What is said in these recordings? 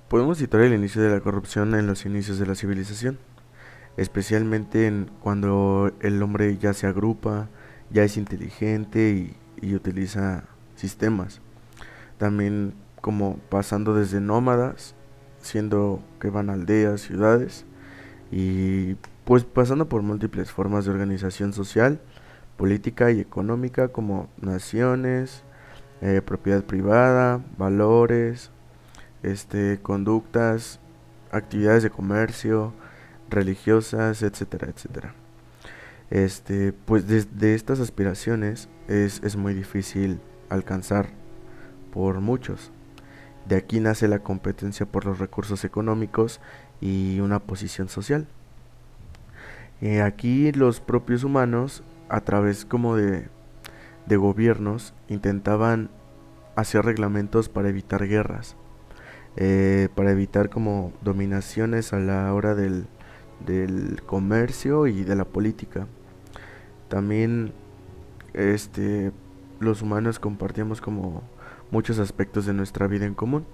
Podemos citar el inicio de la corrupción en los inicios de la civilización, especialmente cuando el hombre ya se agrupa, ya es inteligente y utiliza sistemas. También como pasando desde nómadas, siendo que van a aldeas, ciudades, y pues pasando por múltiples formas de organización social, política y económica como naciones, propiedad privada, valores, conductas, actividades de comercio, religiosas, etcétera, etcétera. Pues desde estas aspiraciones es muy difícil alcanzar por muchos. De aquí nace la competencia por los recursos económicos y una posición social. Aquí los propios humanos, a través como de gobiernos, intentaban hacer reglamentos para evitar guerras, para evitar como dominaciones a la hora del comercio y de la política. También este, los humanos compartíamos como muchos aspectos de nuestra vida en común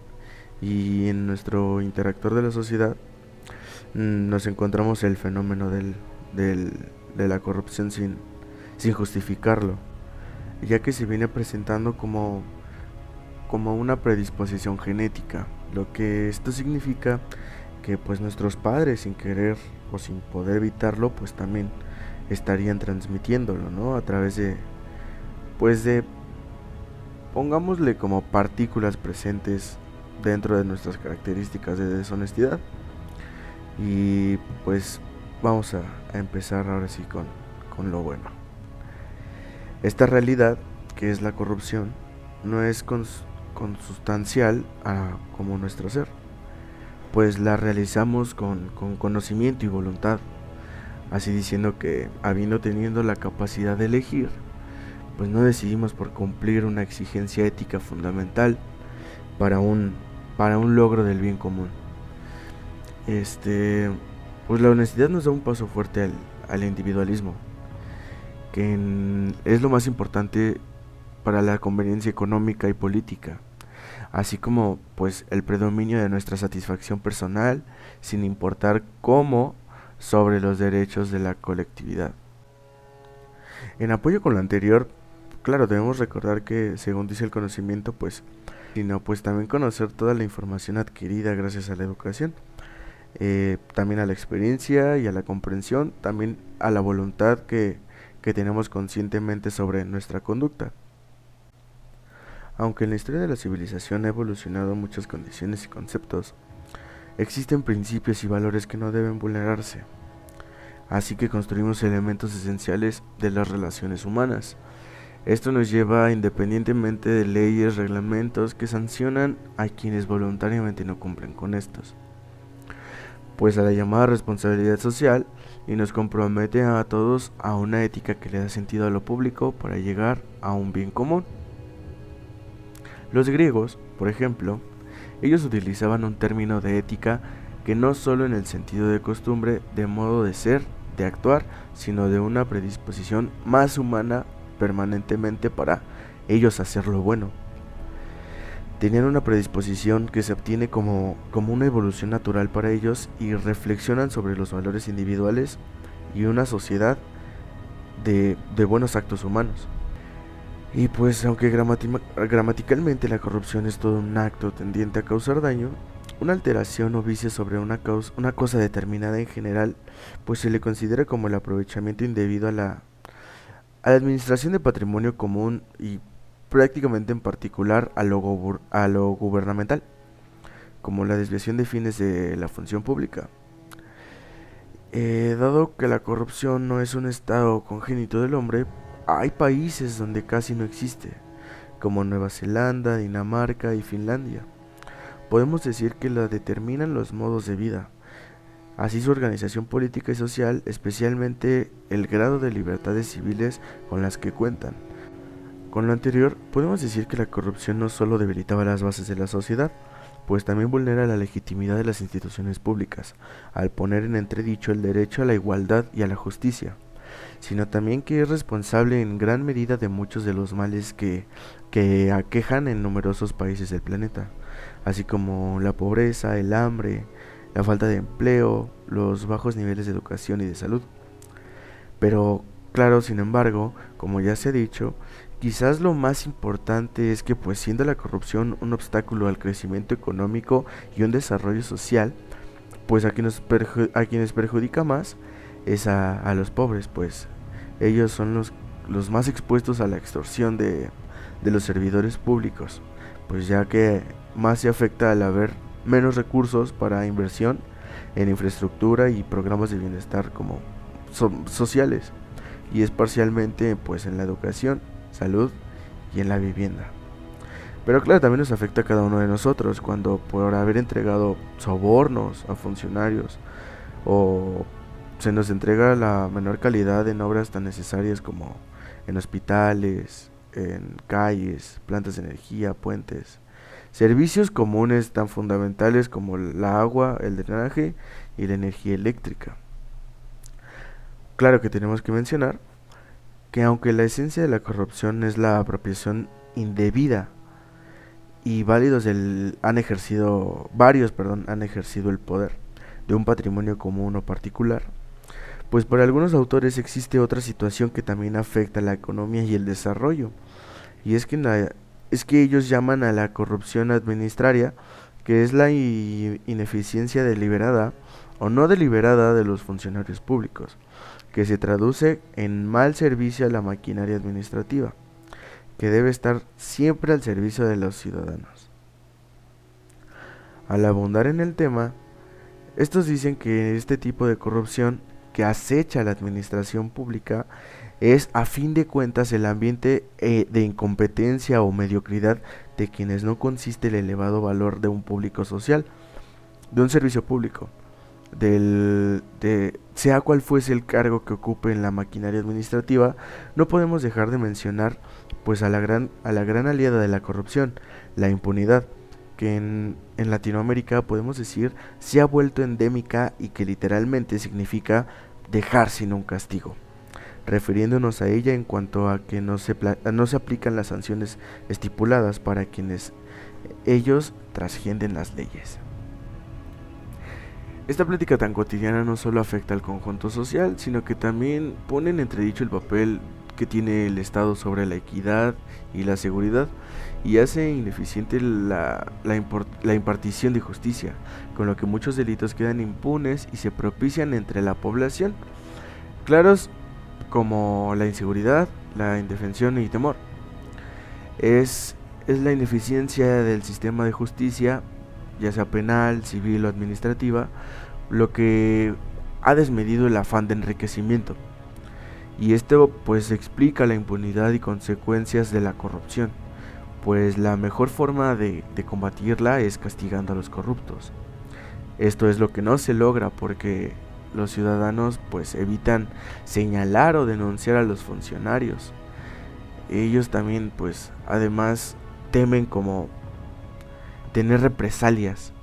y en nuestro interactuar de la sociedad nos encontramos el fenómeno del, de la corrupción sin justificarlo, ya que se viene presentando como una predisposición genética, lo que esto significa que pues nuestros padres sin querer o sin poder evitarlo pues también estarían transmitiéndolo, ¿no? A través de pongámosle como partículas presentes dentro de nuestras características de deshonestidad. Y pues vamos a empezar ahora sí con lo bueno. Esta realidad, que es la corrupción, no es consustancial a como nuestro ser, pues la realizamos con conocimiento y voluntad, así diciendo que habiendo teniendo la capacidad de elegir, pues no decidimos por cumplir una exigencia ética fundamental para para un logro del bien común. Pues la honestidad nos da un paso fuerte al individualismo, que es lo más importante para la conveniencia económica y política, así como pues el predominio de nuestra satisfacción personal, sin importar cómo, sobre los derechos de la colectividad. En apoyo con lo anterior, claro, debemos recordar que según dice el conocimiento, pues, sino pues también conocer toda la información adquirida gracias a la educación, también a la experiencia y a la comprensión, también a la voluntad que tenemos conscientemente sobre nuestra conducta. Aunque en la historia de la civilización ha evolucionado muchas condiciones y conceptos, existen principios y valores que no deben vulnerarse. Así que construimos elementos esenciales de las relaciones humanas. Esto nos lleva independientemente de leyes, reglamentos que sancionan a quienes voluntariamente no cumplen con estos, pues a la llamada responsabilidad social y nos compromete a todos a una ética que le da sentido a lo público para llegar a un bien común. Los griegos, por ejemplo, ellos utilizaban un término de ética que no solo en el sentido de costumbre, de modo de ser, de actuar, sino de una predisposición más humana permanentemente para ellos hacer lo bueno. Tenían una predisposición que se obtiene como una evolución natural para ellos y reflexionan sobre los valores individuales y una sociedad de buenos actos humanos. Y pues aunque gramaticalmente la corrupción es todo un acto tendiente a causar daño, una alteración o vicio sobre una cosa determinada en general, pues se le considera como el aprovechamiento indebido a la administración de patrimonio común y prácticamente en particular a lo gubernamental, como la desviación de fines de la función pública. Dado que la corrupción no es un estado congénito del hombre, hay países donde casi no existe, como Nueva Zelanda, Dinamarca y Finlandia. Podemos decir que la determinan los modos de vida, así su organización política y social, especialmente el grado de libertades civiles con las que cuentan. Con lo anterior, podemos decir que la corrupción no solo debilitaba las bases de la sociedad, pues también vulnera la legitimidad de las instituciones públicas, al poner en entredicho el derecho a la igualdad y a la justicia, sino también que es responsable en gran medida de muchos de los males que aquejan en numerosos países del planeta, así como la pobreza, el hambre, la falta de empleo, los bajos niveles de educación y de salud. Pero claro, sin embargo, como ya se ha dicho, quizás lo más importante es que pues siendo la corrupción un obstáculo al crecimiento económico y un desarrollo social, pues a quienes perjudica más es a los pobres, pues ellos son los más expuestos a la extorsión de los servidores públicos, pues ya que más se afecta al haber menos recursos para inversión en infraestructura y programas de bienestar como sociales, y es parcialmente pues en la educación, salud y en la vivienda. Pero claro, también nos afecta a cada uno de nosotros cuando por haber entregado sobornos a funcionarios o se nos entrega la menor calidad en obras tan necesarias como en hospitales, en calles, plantas de energía, puentes, servicios comunes tan fundamentales como la agua, el drenaje y la energía eléctrica. Claro que tenemos que mencionar que aunque la esencia de la corrupción es la apropiación indebida y varios, han ejercido el poder de un patrimonio común o particular, pues para algunos autores existe otra situación que también afecta a la economía y el desarrollo, y es que ellos llaman a la corrupción administraria, que es la ineficiencia deliberada o no deliberada de los funcionarios públicos, que se traduce en mal servicio a la maquinaria administrativa, que debe estar siempre al servicio de los ciudadanos. Al abundar en el tema, estos dicen que este tipo de corrupción que acecha la administración pública es a fin de cuentas el ambiente de incompetencia o mediocridad de quienes no consiste el elevado valor de un público social, de un servicio público, sea cual fuese el cargo que ocupe en la maquinaria administrativa. No podemos dejar de mencionar pues a la gran aliada de la corrupción, la impunidad, que en Latinoamérica podemos decir se ha vuelto endémica y que literalmente significa dejar sin un castigo, refiriéndonos a ella en cuanto a que no se aplican las sanciones estipuladas para quienes ellos trascienden las leyes. Esta plática tan cotidiana no solo afecta al conjunto social, sino que también pone en entredicho el papel que tiene el Estado sobre la equidad y la seguridad, y hace ineficiente la impartición de justicia, con lo que muchos delitos quedan impunes y se propician entre la población, claros como la inseguridad, la indefensión y temor. Es la ineficiencia del sistema de justicia, ya sea penal, civil o administrativa, lo que ha desmedido el afán de enriquecimiento. Y esto pues explica la impunidad y consecuencias de la corrupción, pues la mejor forma de combatirla es castigando a los corruptos. Esto es lo que no se logra porque los ciudadanos pues evitan señalar o denunciar a los funcionarios. Ellos también pues además temen como tener represalias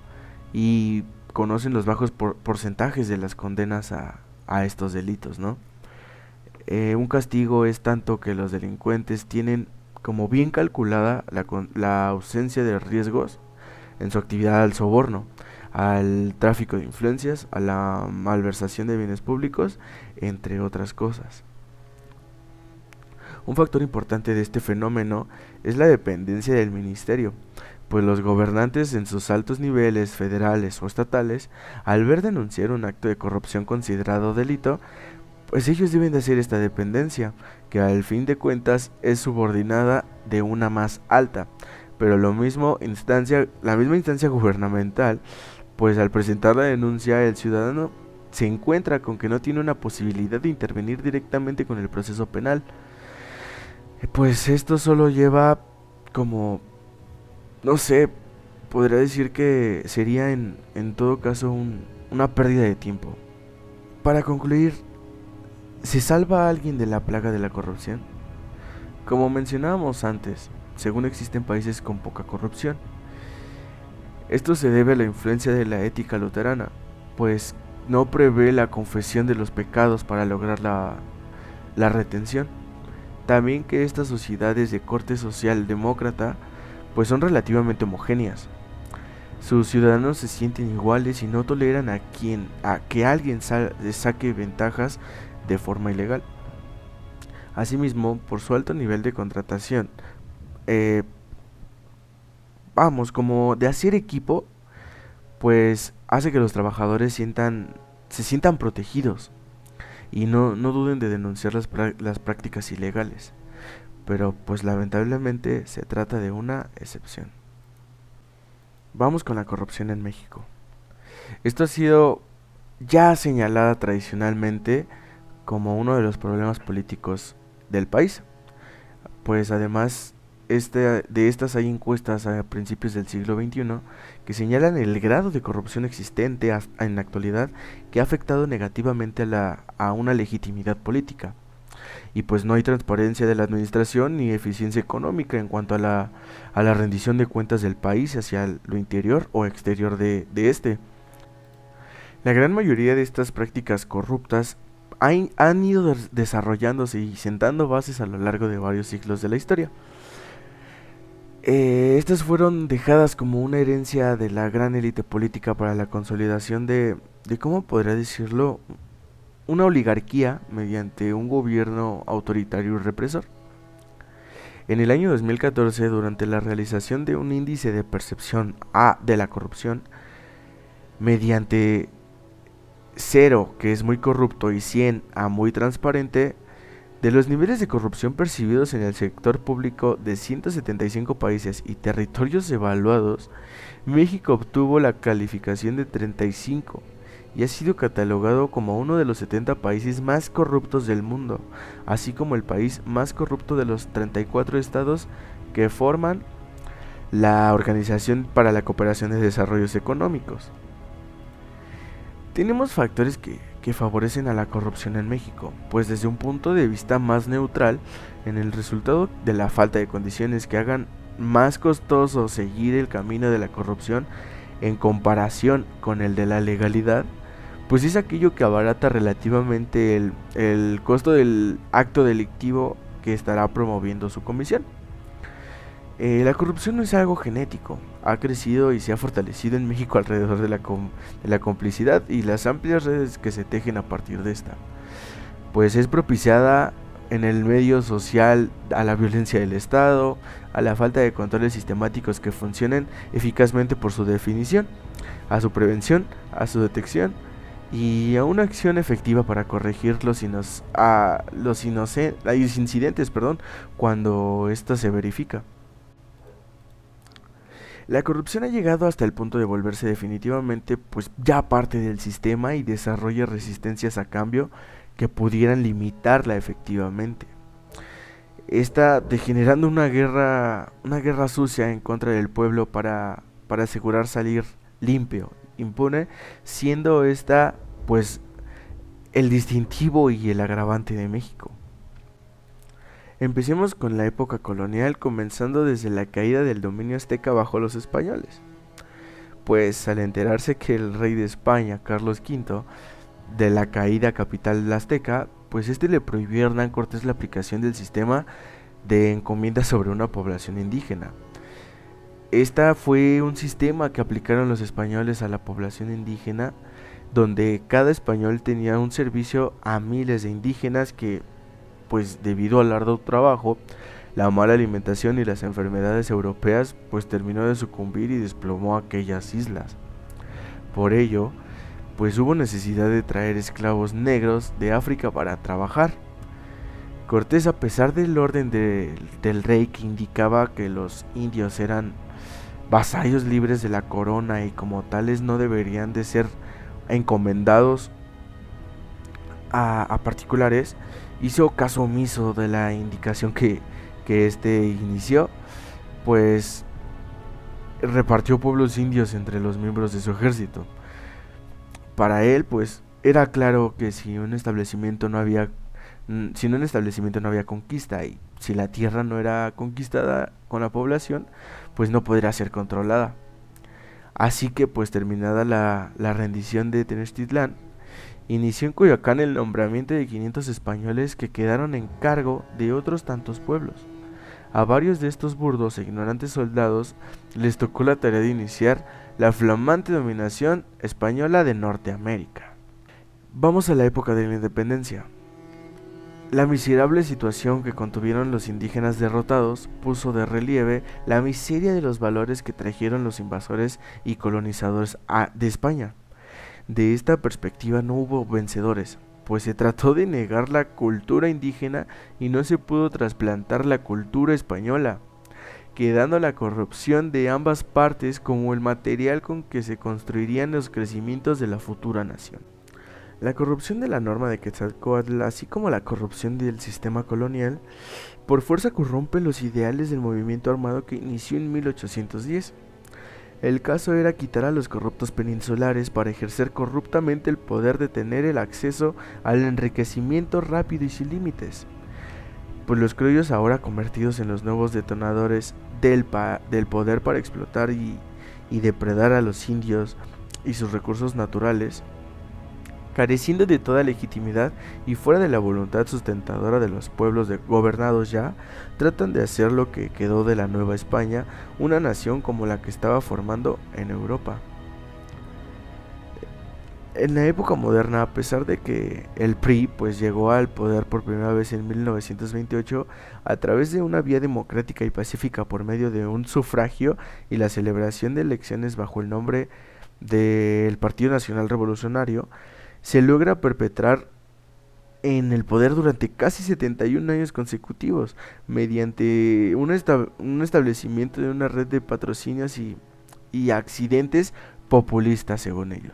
y conocen los bajos porcentajes de las condenas a estos delitos, ¿no? Un castigo es tanto que los delincuentes tienen como bien calculada la ausencia de riesgos en su actividad al soborno, al tráfico de influencias, a la malversación de bienes públicos, entre otras cosas. Un factor importante de este fenómeno es la dependencia del ministerio, pues los gobernantes en sus altos niveles federales o estatales, al ver denunciar un acto de corrupción considerado delito, pues ellos deben de hacer esta dependencia, que al fin de cuentas es subordinada de una más alta, pero la misma instancia gubernamental, pues al presentar la denuncia el ciudadano se encuentra con que no tiene una posibilidad de intervenir directamente con el proceso penal. Pues esto solo lleva como, no sé, podría decir que sería en todo caso una pérdida de tiempo. Para concluir, ¿se salva a alguien de la plaga de la corrupción? Como mencionábamos antes, según existen países con poca corrupción. Esto se debe a la influencia de la ética luterana, pues no prevé la confesión de los pecados para lograr la retención. También que estas sociedades de corte social demócrata pues son relativamente homogéneas, Sus ciudadanos se sienten iguales y no toleran a que alguien saque ventajas de forma ilegal. Asimismo, por su alto nivel de contratación, eh, vamos, como de hacer equipo, pues hace que los trabajadores se sientan protegidos y no duden de denunciar las prácticas ilegales. Pero pues lamentablemente se trata de una excepción. Vamos con la corrupción en México. Esto ha sido ya señalada tradicionalmente como uno de los problemas políticos del país, pues además de estas hay encuestas a principios del siglo XXI que señalan el grado de corrupción existente en la actualidad que ha afectado negativamente a una legitimidad política. Y pues no hay transparencia de la administración ni eficiencia económica en cuanto a la rendición de cuentas del país hacia lo interior o exterior de este. La gran mayoría de estas prácticas corruptas han ido desarrollándose y sentando bases a lo largo de varios siglos de la historia. Estas fueron dejadas como una herencia de la gran élite política para la consolidación de ¿cómo podría decirlo? Una oligarquía mediante un gobierno autoritario y represor. En el año 2014, durante la realización de un índice de percepción A de la corrupción, mediante 0, que es muy corrupto, y 100, a muy transparente, de los niveles de corrupción percibidos en el sector público de 175 países y territorios evaluados, México obtuvo la calificación de 35 y ha sido catalogado como uno de los 70 países más corruptos del mundo, así como el país más corrupto de los 34 estados que forman la Organización para la Cooperación de Desarrollos Económicos. Tenemos factores que favorecen a la corrupción en México, pues desde un punto de vista más neutral, en el resultado de la falta de condiciones que hagan más costoso seguir el camino de la corrupción en comparación con el de la legalidad, pues es aquello que abarata relativamente el costo del acto delictivo que estará promoviendo su comisión. La corrupción no es algo genético, ha crecido y se ha fortalecido en México alrededor de la complicidad y las amplias redes que se tejen a partir de esta. Pues es propiciada en el medio social a la violencia del Estado, a la falta de controles sistemáticos que funcionen eficazmente por su definición, a su prevención, a su detección y a una acción efectiva para corregir los incidentes, cuando ésta se verifica. La corrupción ha llegado hasta el punto de volverse definitivamente pues ya parte del sistema y desarrolla resistencias a cambio que pudieran limitarla efectivamente. Está degenerando una guerra sucia en contra del pueblo para asegurar salir limpio, impune, siendo esta pues el distintivo y el agravante de México. Empecemos con la época colonial, comenzando desde la caída del dominio azteca bajo los españoles. Pues al enterarse que el rey de España, Carlos V, de la caída capital azteca, pues este le prohibió a Hernán Cortés la aplicación del sistema de encomienda sobre una población indígena. Esta fue un sistema que aplicaron los españoles a la población indígena, donde cada español tenía un servicio a miles de indígenas que pues debido al arduo trabajo, la mala alimentación y las enfermedades europeas, pues terminó de sucumbir y desplomó aquellas islas. Por ello, pues hubo necesidad de traer esclavos negros de África para trabajar. Cortés, a pesar del orden del rey que indicaba que los indios eran vasallos libres de la corona y como tales no deberían de ser encomendados a particulares, hizo caso omiso de la indicación que este inició, pues repartió pueblos indios entre los miembros de su ejército. Para él, pues era claro que si en un establecimiento no había conquista y si la tierra no era conquistada con la población, pues no podría ser controlada. Así que pues terminada la rendición de Tenochtitlán, inició en Coyoacán el nombramiento de 500 españoles que quedaron en cargo de otros tantos pueblos. A varios de estos burdos e ignorantes soldados les tocó la tarea de iniciar la flamante dominación española de Norteamérica. Vamos a la época de la independencia. La miserable situación que contuvieron los indígenas derrotados puso de relieve la miseria de los valores que trajeron los invasores y colonizadores de España. De esta perspectiva no hubo vencedores, pues se trató de negar la cultura indígena y no se pudo trasplantar la cultura española, quedando la corrupción de ambas partes como el material con que se construirían los crecimientos de la futura nación. La corrupción de la norma de Quetzalcóatl, así como la corrupción del sistema colonial, por fuerza corrompe los ideales del movimiento armado que inició en 1810. El caso era quitar a los corruptos peninsulares para ejercer corruptamente el poder de tener el acceso al enriquecimiento rápido y sin límites. Pues los criollos, ahora convertidos en los nuevos detonadores del poder para explotar y depredar a los indios y sus recursos naturales, careciendo de toda legitimidad y fuera de la voluntad sustentadora de los pueblos gobernados ya, tratan de hacer lo que quedó de la Nueva España una nación como la que estaba formando en Europa. En la época moderna, a pesar de que el PRI pues llegó al poder por primera vez en 1928 a través de una vía democrática y pacífica por medio de un sufragio y la celebración de elecciones bajo el nombre del Partido Nacional Revolucionario, se logra perpetrar en el poder durante casi 71 años consecutivos, mediante un establecimiento de una red de patrocinios y accidentes populistas, según ellos.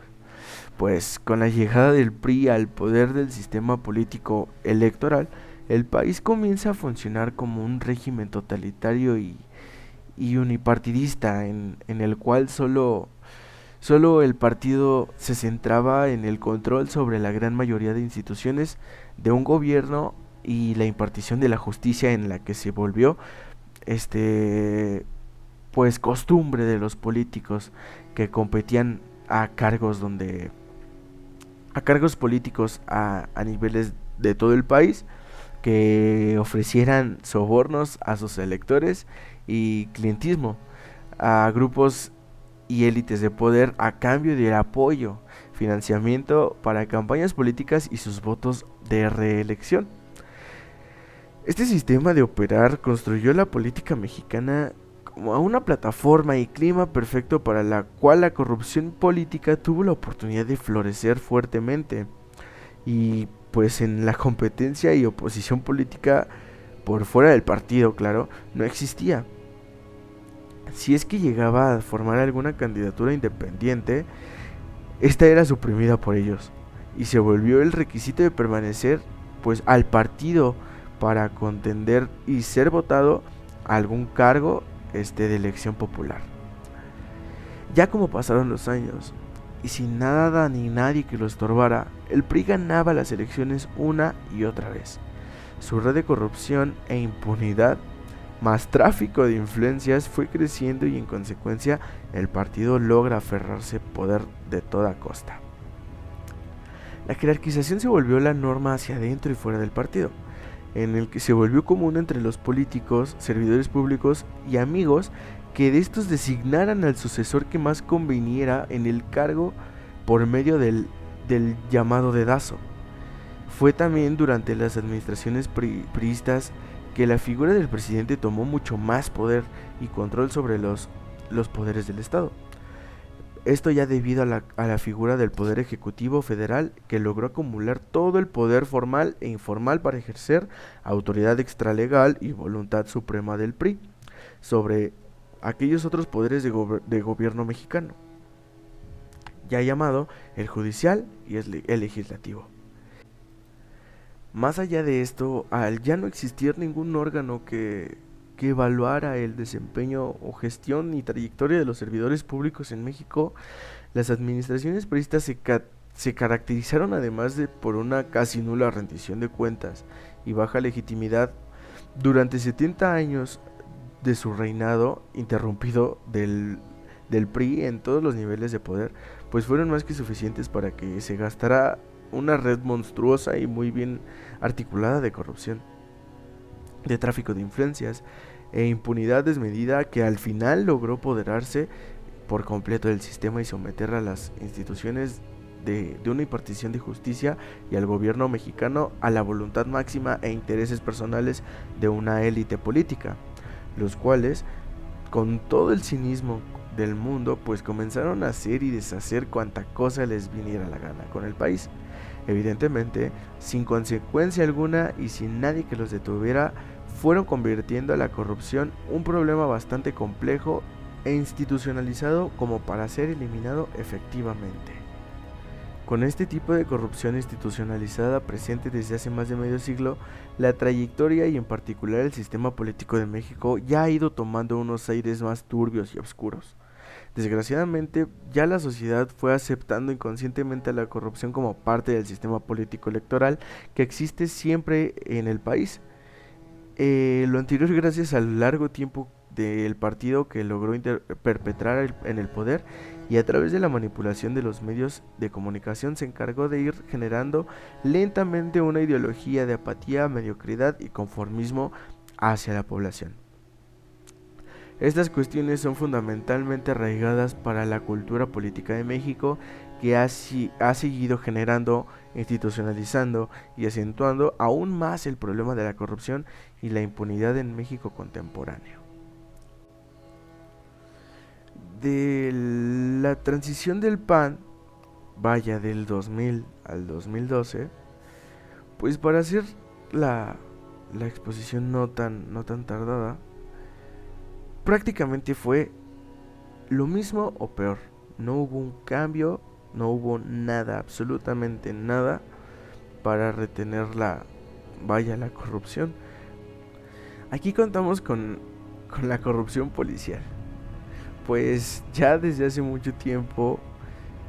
Pues con la llegada del PRI al poder del sistema político electoral, el país comienza a funcionar como un régimen totalitario y unipartidista en el cual solo el partido se centraba en el control sobre la gran mayoría de instituciones de un gobierno y la impartición de la justicia, en la que se volvió pues costumbre de los políticos que competían a cargos políticos a niveles de todo el país, que ofrecieran sobornos a sus electores y clientismo a grupos y élites de poder a cambio del apoyo, financiamiento para campañas políticas y sus votos de reelección. Este sistema de operar construyó la política mexicana como una plataforma y clima perfecto para la cual la corrupción política tuvo la oportunidad de florecer fuertemente. Y pues en la competencia y oposición política por fuera del partido, claro, no existía. Si es que llegaba a formar alguna candidatura independiente, esta era suprimida por ellos y se volvió el requisito de permanecer pues al partido para contender y ser votado a algún cargo de elección popular. Ya como pasaron los años y sin nada ni nadie que lo estorbara, el PRI ganaba las elecciones una y otra vez. Su red de corrupción e impunidad más tráfico de influencias fue creciendo y en consecuencia el partido logra aferrarse poder de toda costa. La jerarquización se volvió la norma hacia adentro y fuera del partido, en el que se volvió común entre los políticos, servidores públicos y amigos que de estos designaran al sucesor que más conveniera en el cargo por medio del llamado dedazo. Fue también durante las administraciones priistas que la figura del presidente tomó mucho más poder y control sobre los poderes del Estado. Esto ya debido a la figura del Poder Ejecutivo Federal, que logró acumular todo el poder formal e informal para ejercer autoridad extralegal y voluntad suprema del PRI sobre aquellos otros poderes de gobierno mexicano, ya llamado el judicial y el legislativo. Más allá de esto, al ya no existir ningún órgano que evaluara el desempeño o gestión y trayectoria de los servidores públicos en México, las administraciones priistas se caracterizaron además por una casi nula rendición de cuentas y baja legitimidad. Durante 70 años de su reinado interrumpido del PRI en todos los niveles de poder, pues fueron más que suficientes para que se gastara una red monstruosa y muy bien articulada de corrupción, de tráfico de influencias, e impunidad desmedida que al final logró apoderarse por completo del sistema y someter a las instituciones de una impartición de justicia y al gobierno mexicano a la voluntad máxima e intereses personales de una élite política, los cuales, con todo el cinismo del mundo, pues comenzaron a hacer y deshacer cuanta cosa les viniera a la gana con el país, evidentemente sin consecuencia alguna y sin nadie que los detuviera. Fueron convirtiendo a la corrupción un problema bastante complejo e institucionalizado como para ser eliminado efectivamente. Con este tipo de corrupción institucionalizada presente desde hace más de medio siglo, la trayectoria y en particular el sistema político de México ya ha ido tomando unos aires más turbios y oscuros. Desgraciadamente, ya la sociedad fue aceptando inconscientemente la corrupción como parte del sistema político electoral que existe siempre en el país. Lo anterior gracias al largo tiempo del partido que logró perpetrar en el poder y a través de la manipulación de los medios de comunicación se encargó de ir generando lentamente una ideología de apatía, mediocridad y conformismo hacia la población. Estas cuestiones son fundamentalmente arraigadas para la cultura política de México que ha seguido generando, institucionalizando y acentuando aún más el problema de la corrupción y la impunidad en México contemporáneo. De la transición del PAN, vaya del 2000 al 2012, pues para hacer la exposición no tan tardada, prácticamente fue lo mismo o peor. No hubo un cambio, no hubo nada, absolutamente nada para retener la corrupción. Aquí contamos con la corrupción policial. Pues ya desde hace mucho tiempo,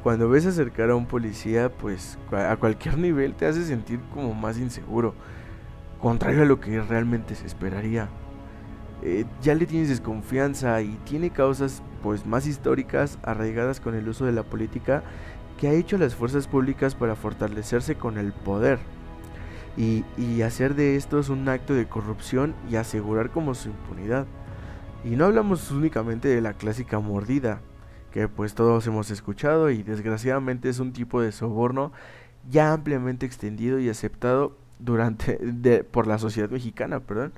cuando ves acercar a un policía, pues a cualquier nivel te hace sentir como más inseguro, contrario a lo que realmente se esperaría. Ya le tienes desconfianza y tiene causas pues más históricas arraigadas con el uso de la política que ha hecho a las fuerzas públicas para fortalecerse con el poder y hacer de estos un acto de corrupción y asegurar como su impunidad. Y no hablamos únicamente de la clásica mordida, que pues todos hemos escuchado y desgraciadamente es un tipo de soborno ya ampliamente extendido y aceptado por la sociedad mexicana, perdón.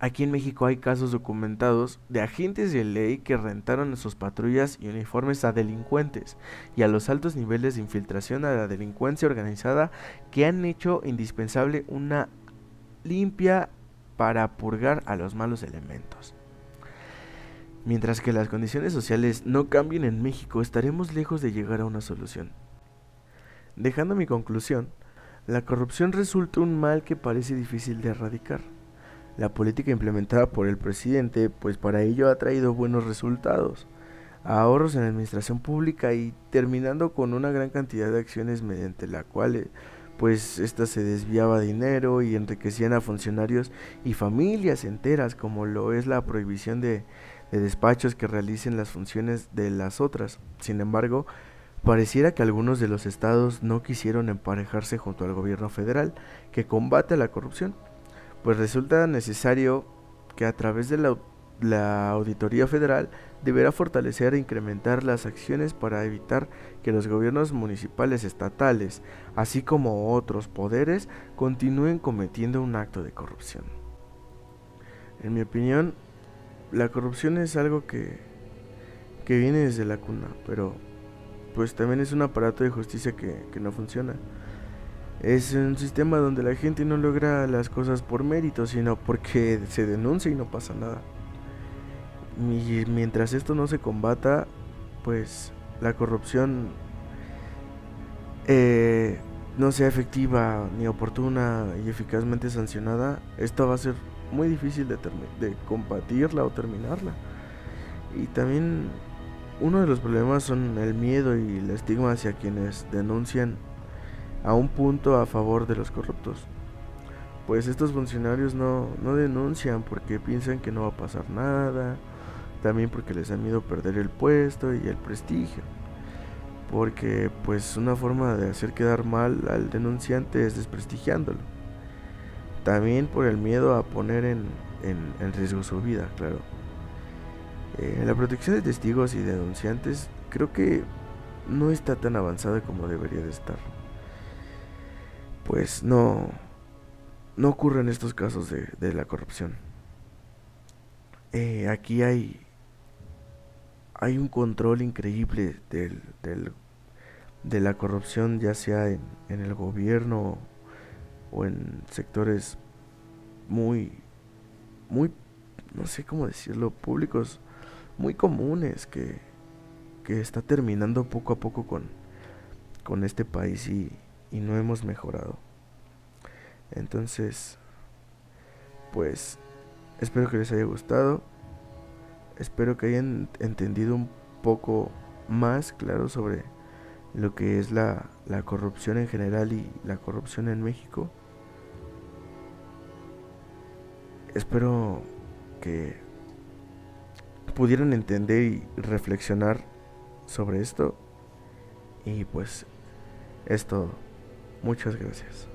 Aquí en México hay casos documentados de agentes de ley que rentaron en sus patrullas y uniformes a delincuentes y a los altos niveles de infiltración a la delincuencia organizada que han hecho indispensable una limpia para purgar a los malos elementos. Mientras que las condiciones sociales no cambien en México, estaremos lejos de llegar a una solución. Dejando mi conclusión, la corrupción resulta un mal que parece difícil de erradicar. La política implementada por el presidente, pues para ello ha traído buenos resultados, ahorros en la administración pública y terminando con una gran cantidad de acciones mediante la cual pues esta se desviaba dinero y enriquecían a funcionarios y familias enteras, como lo es la prohibición de despachos que realicen las funciones de las otras. Sin embargo, pareciera que algunos de los estados no quisieron emparejarse junto al gobierno federal, que combate la corrupción, pues resulta necesario que a través de la Auditoría Federal deberá fortalecer e incrementar las acciones para evitar que los gobiernos municipales, estatales, así como otros poderes, continúen cometiendo un acto de corrupción. En mi opinión, la corrupción es algo que viene desde la cuna, pero pues también es un aparato de justicia que no funciona. Es un sistema donde la gente no logra las cosas por mérito, sino porque se denuncia y no pasa nada. Y mientras esto no se combata, pues la corrupción no sea efectiva ni oportuna y eficazmente sancionada, esto va a ser muy difícil de combatirla o terminarla. Y también uno de los problemas son el miedo y el estigma hacia quienes denuncian a un punto a favor de los corruptos. Pues estos funcionarios no denuncian porque piensan que no va a pasar nada, también porque les da miedo perder el puesto y el prestigio, porque pues una forma de hacer quedar mal al denunciante es desprestigiándolo. También por el miedo a poner en riesgo su vida, claro. La protección de testigos y denunciantes creo que no está tan avanzada como debería de estar. Pues no ocurren estos casos de la corrupción. Aquí hay un control increíble de la corrupción, ya sea en el gobierno o en sectores muy, muy, no sé cómo decirlo, públicos muy comunes que está terminando poco a poco con este país y no hemos mejorado. Entonces, pues espero que les haya gustado, espero que hayan entendido un poco más claro sobre lo que es la corrupción en general y la corrupción en México. Espero que pudieran entender y reflexionar sobre esto. Y pues es todo. Muchas gracias.